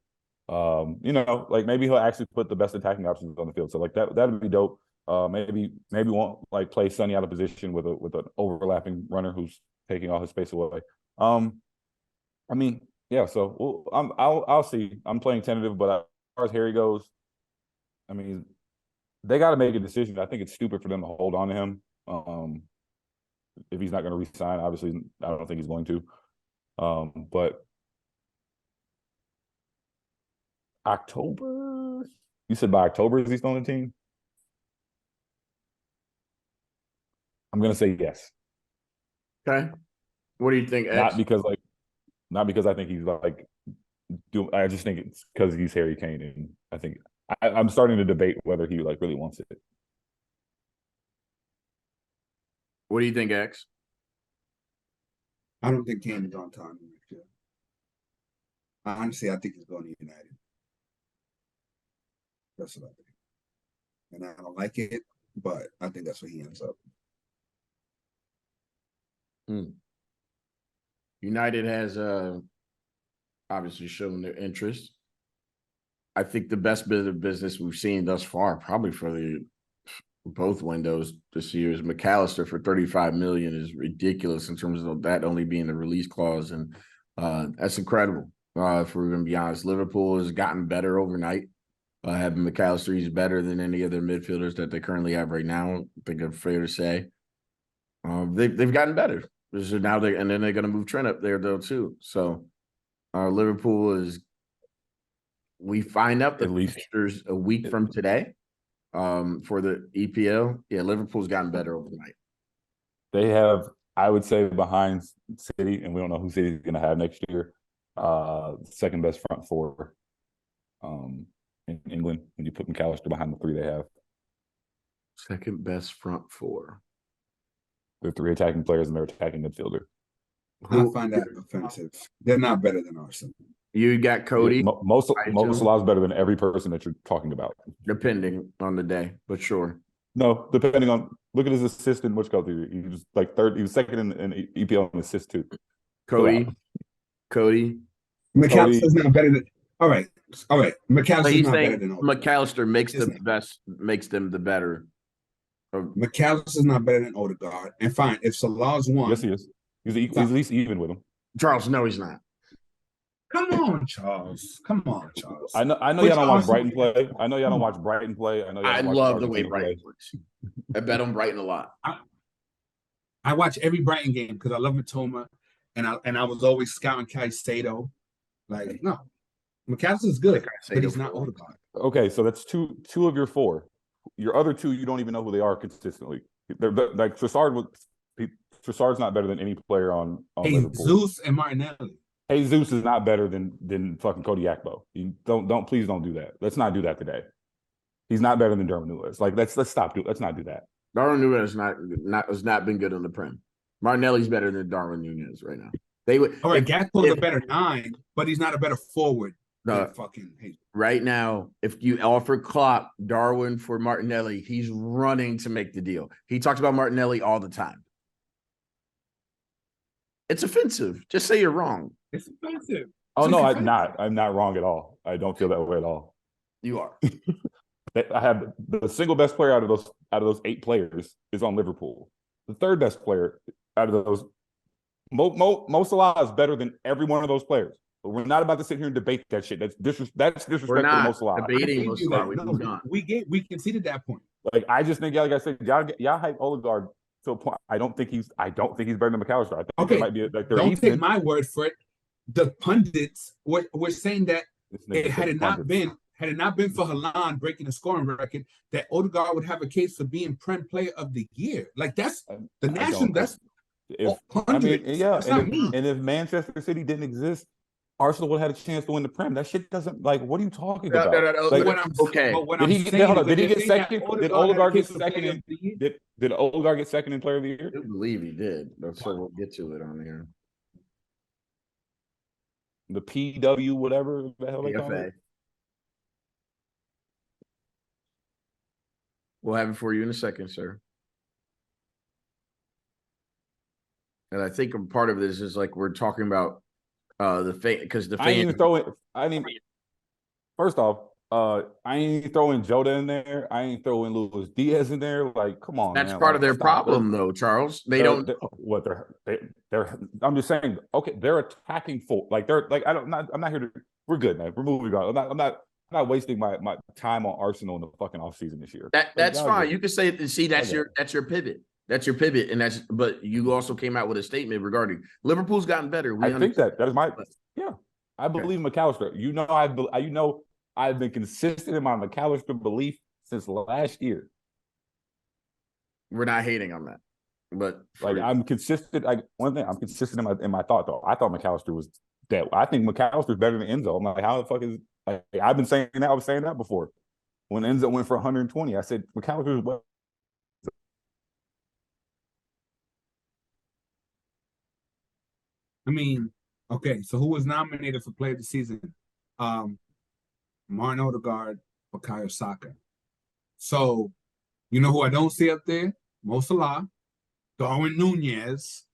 Like maybe he'll actually put the best attacking options on the field. So like that'd be dope. Maybe won't like play Sonny out of position with an overlapping runner who's taking all his space away. I mean, yeah. So I'll see. I'm playing tentative, but as far as Harry goes, I mean, they got to make a decision. I think it's stupid for them to hold on to him. If he's not going to re-sign, obviously, I don't think he's going to. But October. You said by October is he still on the team? I'm gonna say yes. Okay. What do you think, X? Not because I think he's like I just think it's because he's Harry Kane, and I think I'm starting to debate whether he like really wants it. What do you think, X? I don't think Kane is on time next year. Honestly, I think he's going to United. That's what I think. And I don't like it, but I think that's where he ends up. United has obviously shown their interest. I think the best bit of business we've seen thus far, probably for both windows this year, is McAllister for $35 million is ridiculous in terms of that only being the release clause, and that's incredible. If we're going to be honest, Liverpool has gotten better overnight. Having McAllister, he's better than any other midfielders that they currently have right now. I think it's fair to say. They've gotten better. So now and then they're going to move Trent up there though too. So Liverpool is. We find out the fixtures a week from today for the EPL. Yeah, Liverpool's gotten better overnight. They have, I would say, behind City, and we don't know who City's going to have next year, second best front four in England when you put McAllister behind the three they have. Second best front four. They're three attacking players and they're attacking midfielder. I find that offensive. They're not better than Arsenal. You got Cody. Yeah, most of Salah's better than every person that you're talking about. Depending on the day, but sure. No, depending on look at his assist in which country. He was like third. He was second in EPL in assists too. Cody. McAllister's not better than. All right. McAllister's not better than Odegaard. McAllister makes them best. Makes them the better. McAllister's not better than Odegaard. And fine, if Salah's one, yes, he is. He's at least even with him. Charles, no, he's not. Come on, Charles. I know y'all don't watch Brighton play. I know y'all don't watch Brighton play. I love the way Brighton plays. I bet on Brighton a lot. I watch every Brighton game because I love Matoma, and I was always scouting Caicedo. Like, no, McAllister's good, but he's not Odegaard. Okay, so that's two of your four. Your other two, you don't even know who they are consistently. They're like Trossard's not better than any player on Liverpool. Jesus and Martinelli. Jesus is not better than fucking Cody Akpo. Please don't do that. Let's not do that today. He's not better than Darwin Núñez. Like let's stop. Let's not do that. Darwin Núñez has not been good on the Prem. Martinelli's better than Darwin Núñez right now. They would. All right, Gakpo's a better 9, but he's not a better forward. Right now, if you offer Klopp Darwin for Martinelli, he's running to make the deal. He talks about Martinelli all the time. It's offensive. Just say you're wrong. It's offensive. Oh no, I'm not. I'm not wrong at all. I don't feel that way at all. You are. I have the single best player out of those 8 players is on Liverpool. The third best player out of those, Mo Salah is better than every one of those players. But we're not about to sit here and debate that shit. That's disrespectful to Mo Salah. Debating Mo Salah. We conceded that point. Like I just think, like I said, y'all hype Odegaard to a point. I don't think he's better than McAllister. I think it might be like don't take my word for it. The pundits were saying that had it not been for Haaland breaking the scoring record, that Odegaard would have a case for being Prem Player of the Year. Like that's the national. That's pundits. And if Manchester City didn't exist, Arsenal would have had a chance to win the Prem. That shit doesn't like. What are you talking about? Did he get second? Did Odegaard get second? Did Odegaard get second in Player of the Year? I believe he did. So we'll get to it on here. The PW, whatever the hell they call it. We'll have it for you in a second, sir. And I think a part of this is like we're talking about the fan because the fan. First off, I ain't throwing Jota in there. I ain't throwing Luis Diaz in there. Like, come on. That's part of their problem, though, Charles. I'm just saying. Okay, they're attacking full. Like they're like I'm not here to. We're good, man. We're moving on. I'm not wasting my time on Arsenal in the fucking offseason this year. That's fine. You can say it and see that's your pivot. That's your pivot, and but you also came out with a statement regarding Liverpool's gotten better. I think that is my I believe McAllister. I've been consistent in my McAllister belief since last year. We're not hating on that, but Like I'm consistent. One thing I'm consistent in my thought though. I thought McAllister was that. I think McAllister's better than Enzo. I'm like, how the fuck is like? I've been saying that. I was saying that before. When Enzo went for 120, I said McAllister's well. I mean, okay, so who was nominated for Player of the Season? Martin Odegaard, Bukayo Saka. So, you know who I don't see up there? Mo Salah, Darwin Nunez,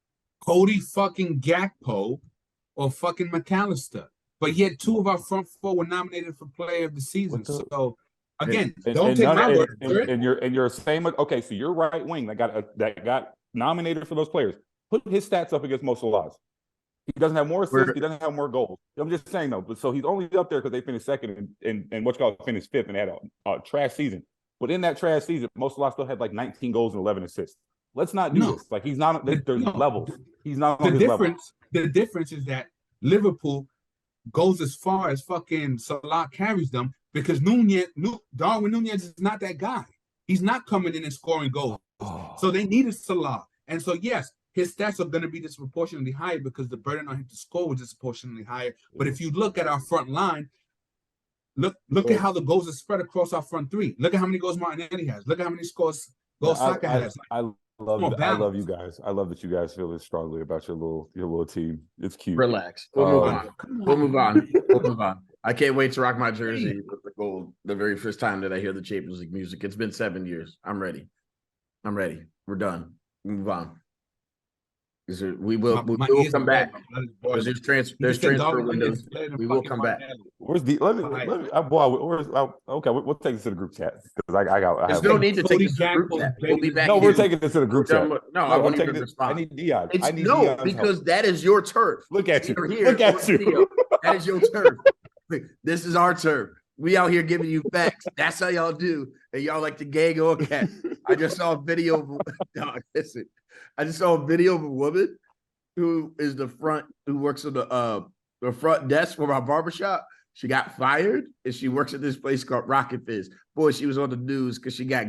Cody fucking Gakpo, or fucking McAllister. But yet two of our front four were nominated for Player of the Season. So again, don't take my word for it. And you're same. Okay, so your right wing that got nominated for those players. Put his stats up against Mo Salah's. He doesn't have more assists. He doesn't have more goals. I'm just saying though. But so he's only up there because they finished second and what's called finished fifth and had a trash season. But in that trash season, Mo Salah still had like 19 goals and 11 assists. Let's not do this. Like he's not. There's levels. He's not on his level. The difference is that Liverpool goes as far as fucking Salah carries them because Darwin Nunez is not that guy. He's not coming in and scoring goals. So they needed Salah. And so, yes, his stats are going to be disproportionately higher because the burden on him to score was disproportionately higher. But if you look at our front line, look at how the goals are spread across our front three. Look at how many goals Martinelli has. Look at how many goals Saka has. I love you guys. I love that you guys feel this strongly about your little team. It's cute. Relax. We'll move on. I can't wait to rock my jersey with the gold the very first time that I hear the Champions League music. It's been 7 years. I'm ready. We're done. Move on. We will come back. There's transfer windows. We will come back. Where's the? Okay, we'll take this to the group chat because There's no need to take this to the group chat. We'll be back. No, we're taking this to the group chat. No, I want to respond. I need Deion. Because that is your turf. Look at you. Look at you. That is your turf. This is our turf. We out here giving you facts. That's how y'all do, and y'all like to gag on cat. I just saw a video of a woman who works on the front desk for our barbershop. She got fired and she works at this place called Rocket Fizz. Boy, she was on the news because she got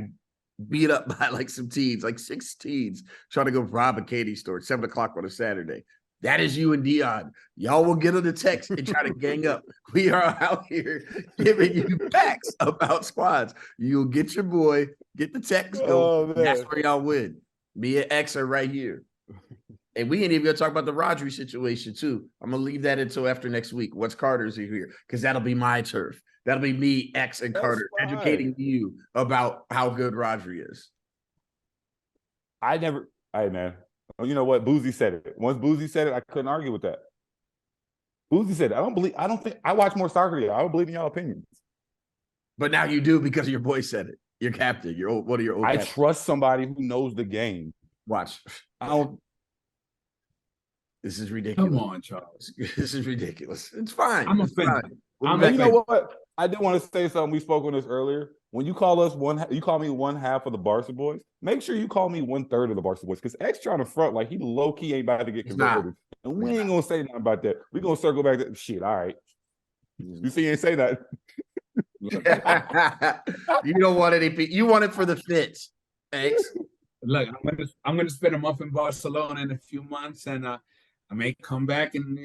beat up by like some teens, like 6 teens, trying to go rob a candy store at 7:00 on a Saturday. That is you and Deion. Y'all will get on the text and try to gang up. We are out here giving you facts about squads. You'll get your boy, get the text go. That's where y'all win. Me and X are right here. And we ain't even gonna talk about the Rodri situation too. I'm gonna leave that until after next week. Once Carter's here, because that'll be my turf. That'll be me, X, and Carter educating you about how good Rodri is. Man. You know what? Boozy said it. Once Boozy said it, I couldn't argue with that. Boozy said it. I watch more soccer than y'all. I don't believe in y'all opinions. But now you do because your boy said it. Your captain. One of your old captains. Trust somebody who knows the game. Watch. I don't. This is ridiculous. Come on, Charles. This is ridiculous. It's fine. I'm offended. You know what? I did want to say something. We spoke on this earlier. When you call me one half of the Barca boys. Make sure you call me 1/3 of the Barca boys because X trying to front like he low key ain't about to get converted, and we ain't gonna say nothing about that. We gonna circle back to shit. All right, you see, you ain't say that. You don't want any. You want it for the fits. X. Look, I'm gonna spend a month in Barcelona in a few months, and I may come back and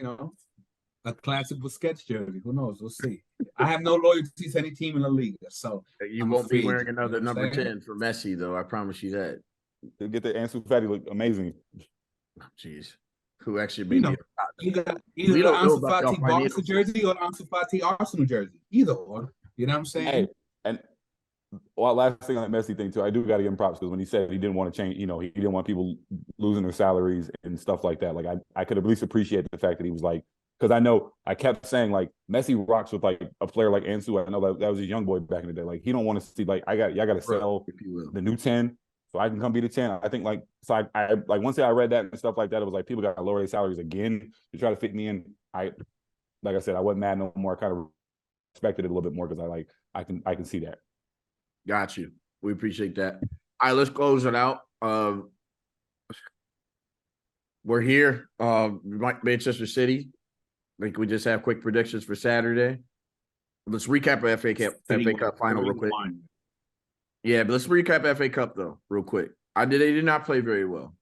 a classic Busquets jersey. Who knows? We'll see. I have no loyalty to any team in the league, so you won't be wearing another number 10 for Messi, though. I promise you that. They'll get the Ansu Fati look amazing. Jeez, who actually made me? Either the Ansu Fati Barca jersey or the Ansu Fati Arsenal jersey. Either or. You know what I'm saying? Hey, and last thing on that Messi thing too, I do got to give him props because when he said he didn't want to change, he didn't want people losing their salaries and stuff like that. Like I could at least appreciate the fact that he was like. Because I know I kept saying like Messi rocks with like a player like Ansu. I know that was a young boy back in the day. Like he don't want to see like I got to sell the new 10 so I can come be the 10. I think like so I like once I read that and stuff like that, it was like people got to lower their salaries again to try to fit me in. Like I said, I wasn't mad no more. I kind of respected it a little bit more because I can see that. Got you. We appreciate that. All right, let's close it out. We're here. Manchester City. I think we just have quick predictions for Saturday. Let's recap the FA Cup final real quick. Yeah, but let's recap FA Cup though, real quick. They did not play very well.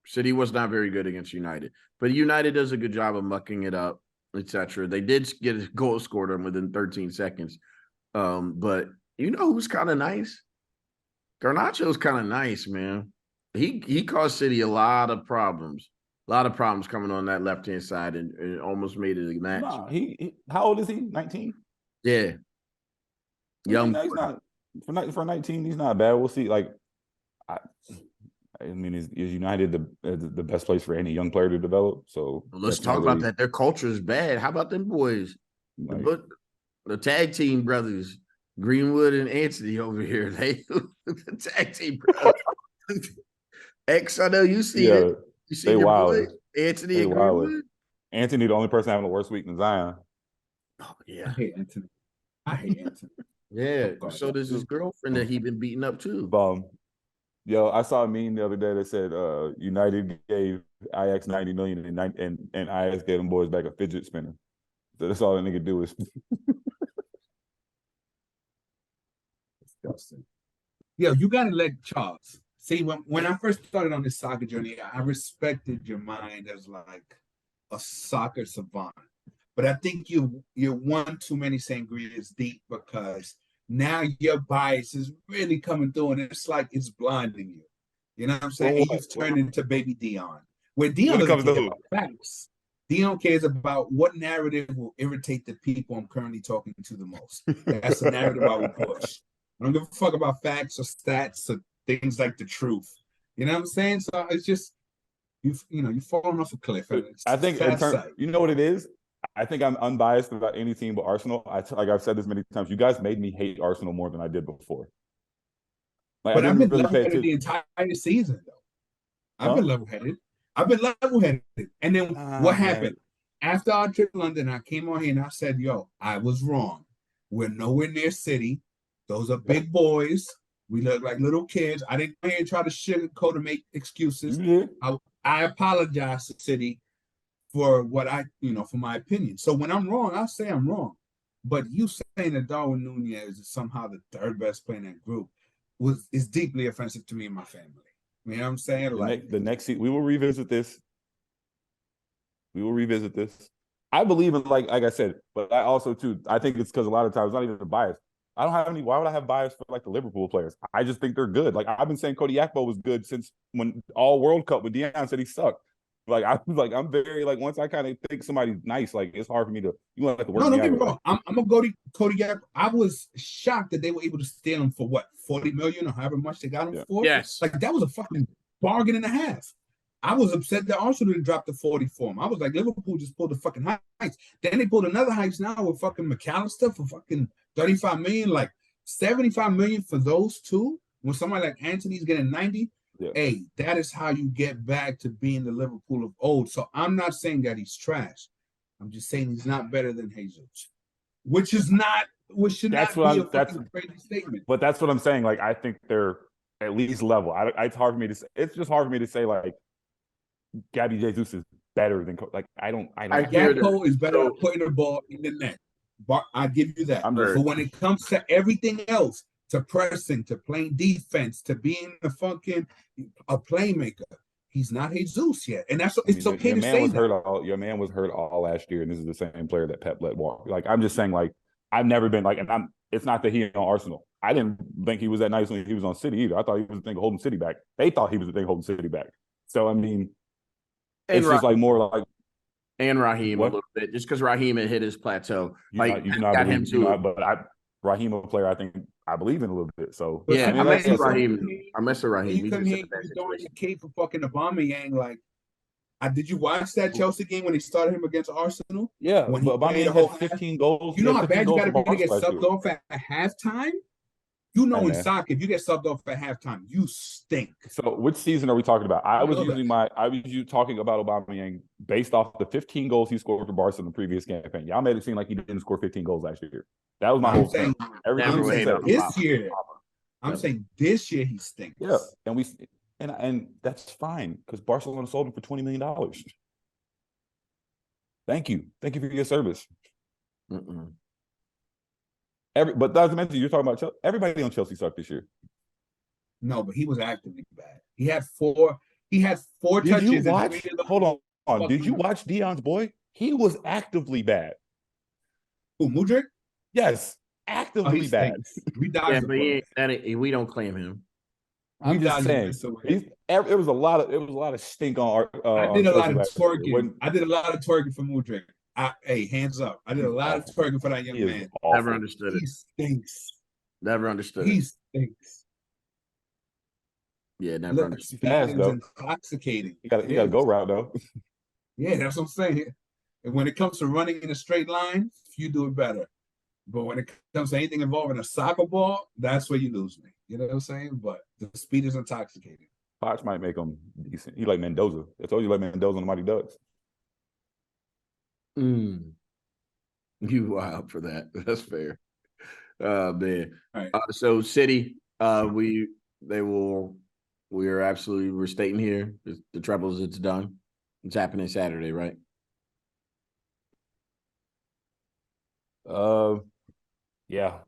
City was not very good against United, but United does a good job of mucking it up, etc. They did get a goal scored on within 13 seconds. But you know who's kind of nice? Garnacho's kind of nice, man. He caused City a lot of problems coming on that left-hand side and almost made it a match. Nah, he how old is he? 19? Yeah. Young. He's not for 19, he's not bad. We'll see. Like I mean, is United the best place for any young player to develop? So let's talk about that. Their culture is bad. How about them boys? Like, the tag team brothers, Greenwood and Anthony over here. They the tag team brothers. X, I know you see it. You see your boy, Anthony and Greenwood? Anthony, the only person having the worst week than Zion. Oh, yeah. I hate Anthony. Yeah. So does his girlfriend that he been beating up too. Yo, I saw a meme the other day that said United gave Ajax 90 million and Ajax gave them boys back a fidget spinner. So that's all that nigga do is disgusting. Yo, you gotta let Charles. See, when I first started on this soccer journey, I respected your mind as like a soccer savant. But I think you're one too many sangrias deep because now your bias is really coming through and it's like it's blinding you. You know what I'm saying? You've turned into baby Deion. Where Deion doesn't care about facts. Deion cares about what narrative will irritate the people I'm currently talking to the most. That's the narrative I will push. I don't give a fuck about facts or stats or things like the truth. You know what I'm saying? So it's just you've fallen off a cliff. I think you know what it is? I think I'm unbiased about any team but Arsenal. Like I've said this many times, you guys made me hate Arsenal more than I did before. Like, but I've been level-headed the entire season, though. I've been level-headed. And then what happened? After our trip to London, I came on here and I said, yo, I was wrong. We're nowhere near City. Those are big boys. We look like little kids. I didn't come here and try to sugarcoat and make excuses. Mm-hmm. I apologize to City for for my opinion. So when I'm wrong, I'll say I'm wrong. But you saying that Darwin Nunez is somehow the third best player in that group is deeply offensive to me and my family. You know what I'm saying? The next season, we will revisit this. I believe in like I said, but I also too, I think it's because a lot of times it's not even a bias. I don't have any. Why would I have bias for like the Liverpool players? I just think they're good. Like I've been saying, Cody Gakpo was good since when all World Cup when Deion said he sucked. Like I'm very like once I kind of think somebody's nice, like it's hard for me to work. No, don't get me wrong. I'm gonna go to Cody Gakpo. I was shocked that they were able to steal him for what 40 million or however much they got him for. Yes, like that was a fucking bargain and a half. I was upset that Arsenal didn't drop the 40 for him. I was like, Liverpool just pulled the fucking heights. Then they pulled another heights now with fucking McAllister for fucking 35 million, like 75 million for those two. When somebody like Anthony's getting 90. Yeah. Hey, that is how you get back to being the Liverpool of old. So I'm not saying that he's trash. I'm just saying he's not better than Jesus, which should not be a fucking crazy statement. But that's what I'm saying. Like I think they're at least level. It's hard for me to say. It's just hard for me to say like Gabby Jesus is better than like I don't. Gakpo is better at putting the ball in the net. But I give you that. But when it comes to everything else, to pressing, to playing defense, to being a playmaker, he's not Jesus yet. And it's okay to say that. Your man was hurt all last year, and this is the same player that Pep let walk. Like I'm just saying, like I've never been like, and it's not that he on Arsenal. I didn't think he was that nice when he was on City either. I thought he was the thing holding City back. They thought he was the thing holding City back. So I mean, it's just like more like. And Raheem a little bit, just because Raheem had hit his plateau. Raheem a player I believe in a little bit. So yeah, I miss Raheem. You come here, you throwing the cape for fucking Aubameyang. Like, did you watch that Chelsea game when they started him against Arsenal? Yeah, when Aubameyang had 15 goals. You know how bad you got to be to get subbed off at halftime. You know, in soccer, if you get subbed off at halftime, you stink. So, which season are we talking about? I was talking about Aubameyang based off the 15 goals he scored for Barca in the previous campaign. Y'all made it seem like he didn't score 15 goals last year. That was my whole thing. I'm saying this year he stinks. Yeah, and that's fine because Barcelona sold him for $20 million. Thank you for your service. But that's mentioned. You're talking about Chelsea. Everybody on Chelsea sucked this year. No, but he was actively bad. He had four. He had four Did you touches. And watch? three of those Hold on. Did you fucking- watch Deion's boy? He was actively bad. Who, Mudryk? Yes, Oh, actively he bad. stinks. We Yeah, dodged the but bullet. we don't claim him. I'm We just dodged saying. this away. It was a lot of stink on I on did a lot Chelsea of last year. twerking. I did a lot of twerking for Mudryk. Hey, hands up. I did a lot of twerking for that young He is man. awful. Never understood it. He stinks. Never understood He it. stinks. Yeah, never Look, understood. speed Fast, is though. intoxicating. He got to go route though. Yeah, that's what I'm saying. And when it comes to running in a straight line, you do it better. But when it comes to anything involving a soccer ball, that's where you lose me. You know what I'm saying? But the speed is intoxicating. Potts might make him decent. He like Mendoza. I told you like Mendoza on the Mighty Ducks. You wild for that. That's fair. Man. All right. So City, we are absolutely we're stating here the trebles. It's done. It's happening Saturday, right? Yeah.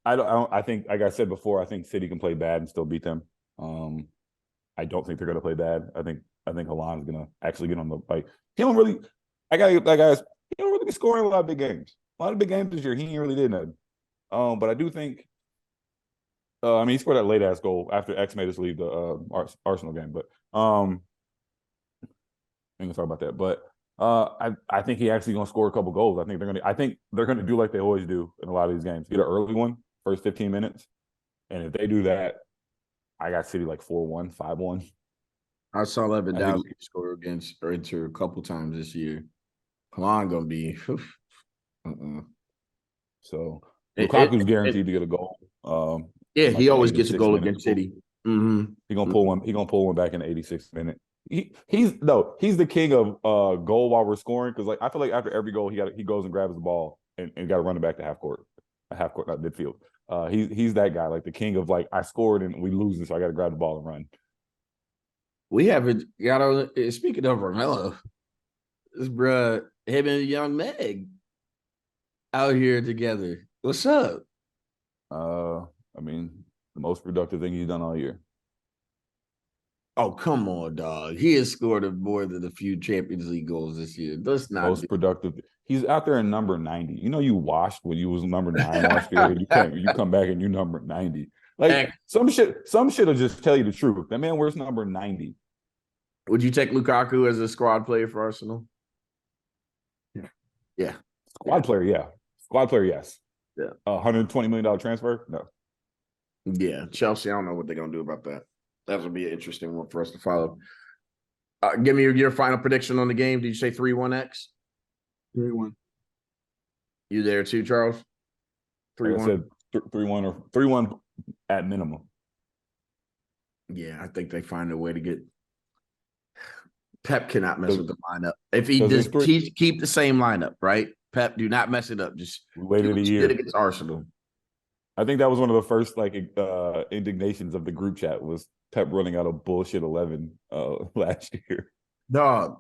I think, like I said before, I think City can play bad and still beat them. I don't think they're gonna play bad. I think Haaland's gonna actually get on the like. He don't really. He don't really be scoring a lot of big games. A lot of big games this year. He ain't really did nothing. But I do think. I mean, he scored that late ass goal after X made us leave the Arsenal game. But I ain't gonna talk about that. But I think he actually gonna score a couple goals. I think they're gonna do like they always do in a lot of these games. Get an early one, first 15 minutes, and if they do that, I got City like 4-1, 5-1. I saw Lewandowski score against Inter a couple times this year. Haaland gonna be. So Lukaku's guaranteed to get a goal. Yeah, like he always gets a 86 goal minute against goal. City. Mm-hmm. He gonna pull one. He gonna pull one back in the 86th minute. He's the king of goal while we're scoring, because like I feel like after every goal he goes and grabs the ball and got to run it back to half court, not midfield. He's that guy, like the king of like I scored and we losing, so I got to grab the ball and run. We haven't got on. Speaking of Romelo, this bruh, him and young Meg out here together. What's up? I mean, the most productive thing he's done all year. Oh, come on, dog. He has scored more than a few Champions League goals this year. That's not Most productive. He's out there in number 90. You know, you washed when you was number 9 last year. You come back and you number 90. Like some shit will just tell you the truth. That man wears number 90. Would you take Lukaku as a squad player for Arsenal? Yeah. Squad player, yeah. Squad player, yes. Yeah. $120 million transfer? No. Yeah. Chelsea, I don't know what they're gonna do about that. That would be an interesting one for us to follow. Give me your final prediction on the game. Did you say 3-1X? 3-1. You there too, Charles? 3-1. I said 3-1 or 3-1 at minimum. Yeah, I think they find a way to get. Pep cannot mess with the lineup. If he does keep the same lineup, right? Pep, do not mess it up. Just waited a year against Arsenal. I think that was one of the first like indignations of the group chat was Pep running out of bullshit 11 last year. Dog.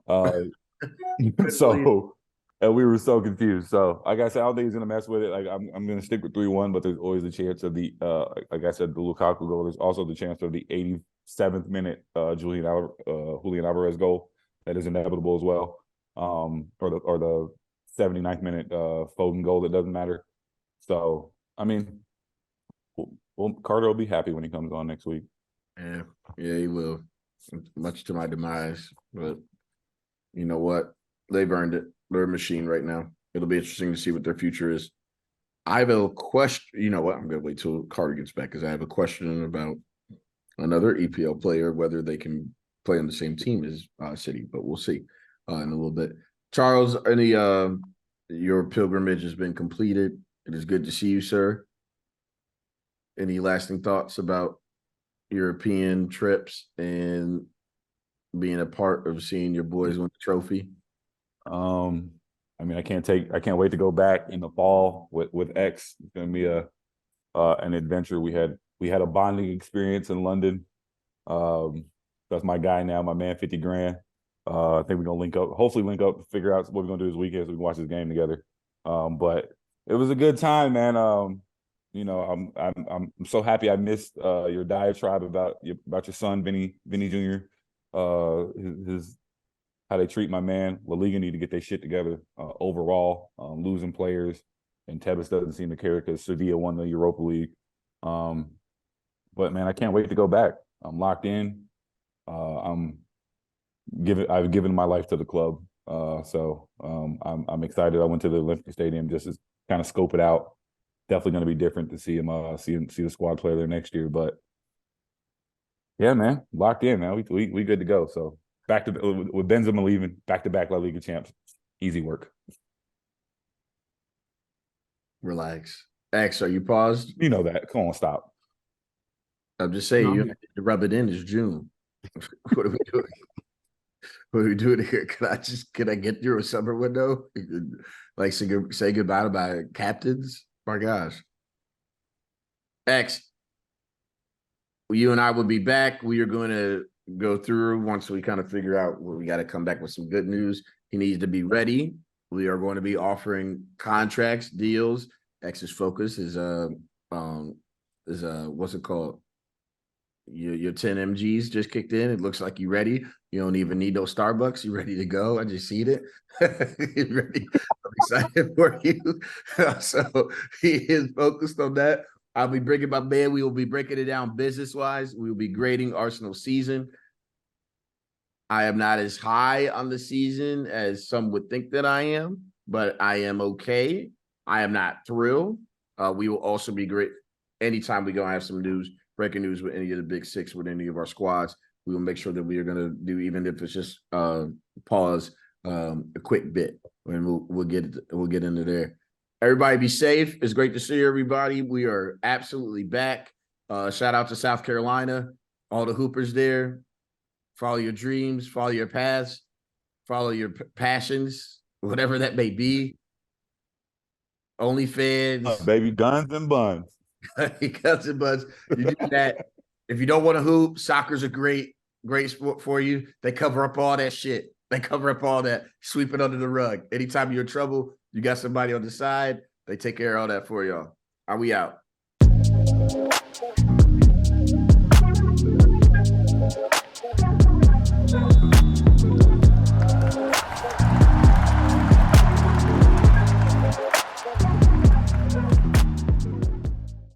So and we were so confused. So like I said, I don't think he's gonna mess with it. Like I'm gonna stick with 3-1, but there's always a chance of the like I said, the Lukaku goal. There's also the chance of the 87th minute Julian Alvarez goal that is inevitable as well. Or the 79th minute Foden goal that doesn't matter. So I mean, well, Carter will be happy when he comes on next week. Yeah, he will. Much to my demise, but you know what? They've earned it. They're a machine right now. It'll be interesting to see what their future is. I have a question. You know what? I'm going to wait till Carter gets back because I have a question about another EPL player, whether they can play on the same team as City, but we'll see in a little bit. Charles, your pilgrimage has been completed. It is good to see you, sir. Any lasting thoughts about European trips and being a part of seeing your boys win the trophy? I mean, I can't wait to go back in the fall with X. It's gonna be an adventure. We had a bonding experience in London. That's my guy now, my man, 50 grand. I think we're gonna hopefully link up, figure out what we're gonna do this weekend so we can watch this game together. But It was a good time, man. You know, I'm so happy I missed your diatribe about your son, Vinny Jr. His how they treat my man. La Liga need to get their shit together overall. Losing players, and Tevez doesn't seem to care because Sevilla won the Europa League. But man, I can't wait to go back. I'm locked in. I've given my life to the club. So I'm excited. I went to the Olympic Stadium just to kind of scope it out. Definitely going to be different to see him, see the squad play there next year. But yeah, man, locked in, man. We good to go. So back to with Benzema leaving, back-to-back La Liga champs. Easy work. Relax. X, are you paused? You know that. Come on, stop. I'm just saying, No, you have to rub it in. It's June. What are we doing? What are we doing here? Can I get through a summer window? Like say goodbye to my captains? My gosh. X, you and I will be back. We are going to go through once we kind of figure out what we got to come back with some good news. He needs to be ready. We are going to be offering contracts, deals. X's focus is what's it called? Your 10 MGs just kicked in. It looks like you're ready. You don't even need those Starbucks. You're ready to go. I just seen it. You're ready. I'm excited for you. So he is focused on that. I'll be bringing my man. We will be breaking it down business-wise. We will be grading Arsenal's season. I am not as high on the season as some would think that I am, but I am okay. I am not thrilled. We will also be great. Anytime we go and have some news, breaking news with any of the big six, with any of our squads, we will make sure that we are going to do, even if it's just pause a quick bit, and we'll get into there. Everybody be safe. It's great to see everybody. We are absolutely back. Shout out to South Carolina, all the Hoopers there. Follow your dreams, follow your paths, follow your passions, whatever that may be. OnlyFans, Baby, guns and buns. Guns and buns. You do that. If you don't want to hoop, soccer's a great sport for you. They cover up all that shit. They cover up all that, sweep it under the rug. Anytime you're in trouble, you got somebody on the side. They take care of all that for y'all. Are we out?